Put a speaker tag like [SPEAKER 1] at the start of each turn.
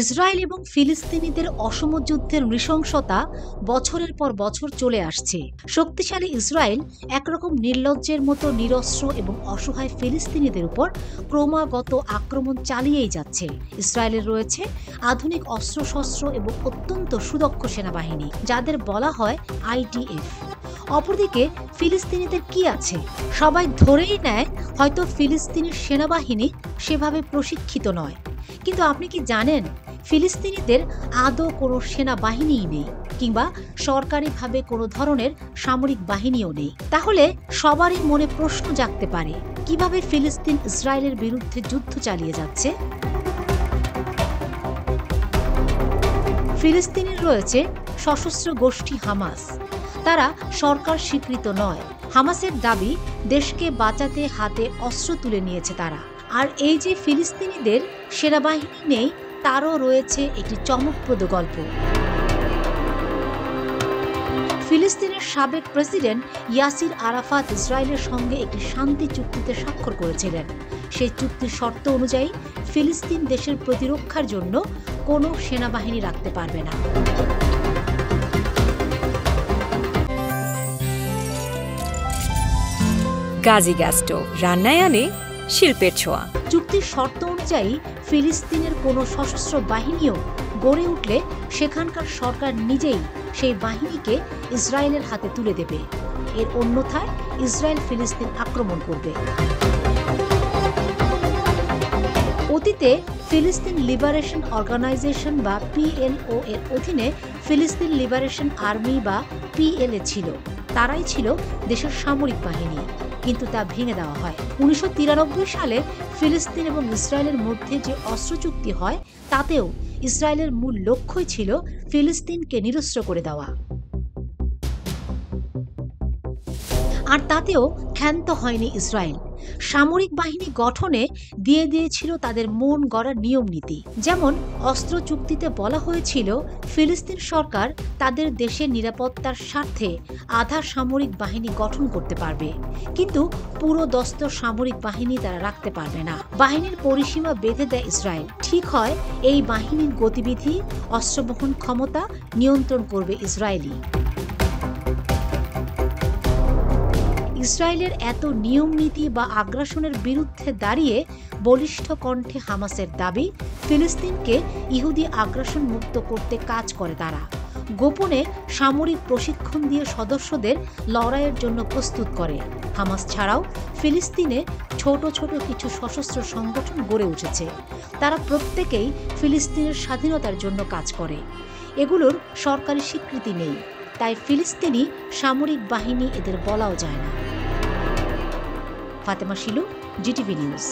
[SPEAKER 1] Israel এবং ফিলিস্তিনিদের অসম যুদ্ধের নৃশংসতা বছরের পর বছর চলে আসছে। শক্তিশালী ইসরায়েল একরকম নির্লজ্জের মতো নিরস্ত্র এবং অসহায় ফিলিস্তিনিদের উপর ক্রমাগত আক্রমণ চালিয়েই যাচ্ছে। ইসরায়েলের রয়েছে আধুনিক অস্ত্রশস্ত্র এবং অত্যন্ত সুদক্ষ সেনাবাহিনী, যাদের বলা হয় IDF। অপরদিকে ফিলিস্তিনিদের কি আছে? সবাই ধরেই নেয় হয়তো ফিলিস্তিনের সেনাবাহিনী সেভাবে প্রশিক্ষিত নয়। কিন্তু আপনি কি জানেন, ফিলিস্তিনিদের আদৌ কোনো সেনাবাহিনীই নেই, কিংবা সরকারিভাবে কোনো ধরনের সামরিক বাহিনীও নেই। তাহলে সবারই মনে প্রশ্ন জাগতে পারে, কিভাবে ফিলিস্তিন ইসরায়েলের বিরুদ্ধে যুদ্ধ চালিয়ে যাচ্ছে? ফিলিস্তিনের রয়েছে সশস্ত্র গোষ্ঠী হামাস। তারা সরকার স্বীকৃত নয়। হামাসের দাবি, দেশকে বাঁচাতে হাতে অস্ত্র তুলে নিয়েছে তারা। আর এই যে ফিলিস্তিনিদের সেনাবাহিনী নেই, তারও রয়েছে একটি চমকপ্রদ গল্প। ফিলিস্তিনের সাবেক প্রেসিডেন্ট ইয়াসির আরাফাত ইসরায়েলের সঙ্গে একটি শান্তি চুক্তিতে স্বাক্ষর করেছিলেন। সেই চুক্তির শর্ত অনুযায়ী ফিলিস্তিন দেশের প্রতিরক্ষার জন্য কোনো সেনাবাহিনী রাখতে পারবে না।
[SPEAKER 2] গাজী গ্যাস স্টোভ রান্নায় আনে শিল্পের ছোঁয়া।
[SPEAKER 1] চুক্তির শর্ত অনুযায়ী ফিলিস্তিনের কোনো সশস্ত্র বাহিনীও গড়ে উঠলে সেখানকার সরকার নিজেই সেই বাহিনীকে ইসরায়েলের হাতে তুলে দেবে। এর অন্যথায় ইসরায়েল ফিলিস্তিন আক্রমণ করবে। অতীতে ফিলিস্তিন লিবারেশন অর্গানাইজেশন বা PLO এর অধীনে ফিলিস্তিন লিবারেশন আর্মি বা PLA ছিল। তারাই ছিল দেশের সামরিক বাহিনী, কিন্তু তা ভেঙে দেওয়া হয়। 1993 সালে ফিলিস্তিন এবং ইসরায়েলের মধ্যে যে অস্ত্র চুক্তি হয়, তাতেও ইসরায়েলের মূল লক্ষ্যই ছিল ফিলিস্তিনকে নিরস্ত্র করে দেওয়া। আর তাতেও ক্ষান্ত হয়নি ইসরায়েল। সামরিক বাহিনী গঠনে দিয়ে দিয়েছিল তাদের মন গড়া নিয়ম নীতি। যেমন অস্ত্র চুক্তিতে বলা হয়েছিল, ফিলিস্তিন সরকার তাদের দেশের নিরাপত্তার স্বার্থে আধা সামরিক বাহিনী গঠন করতে পারবে, কিন্তু পুরো দস্ত সামরিক বাহিনী তারা রাখতে পারবে না। বাহিনীর পরিসীমা বেঁধে দেয় ইসরায়েল। ঠিক হয়, এই বাহিনীর গতিবিধি, অস্ত্রবহন ক্ষমতা নিয়ন্ত্রণ করবে ইসরায়েলি। ইসরায়েলের এত নিয়ম নীতি বা আগ্রাসনের বিরুদ্ধে দাঁড়িয়ে বলিষ্ঠ কণ্ঠে হামাসের দাবি, ফিলিস্তিনকে ইহুদি আগ্রাসন মুক্ত করতে কাজ করে তারা। গোপনে সামরিক প্রশিক্ষণ দিয়ে সদস্যদের লড়াইয়ের জন্য প্রস্তুত করে। হামাস ছাড়াও ফিলিস্তিনে ছোট ছোট কিছু সশস্ত্র সংগঠন গড়ে উঠেছে। তারা প্রত্যেকেই ফিলিস্তিনের স্বাধীনতার জন্য কাজ করে। এগুলোর সরকারি স্বীকৃতি নেই, তাই ফিলিস্তিনি সামরিক বাহিনী এদের বলাও যায় না। Fatema Shilu, GTV news.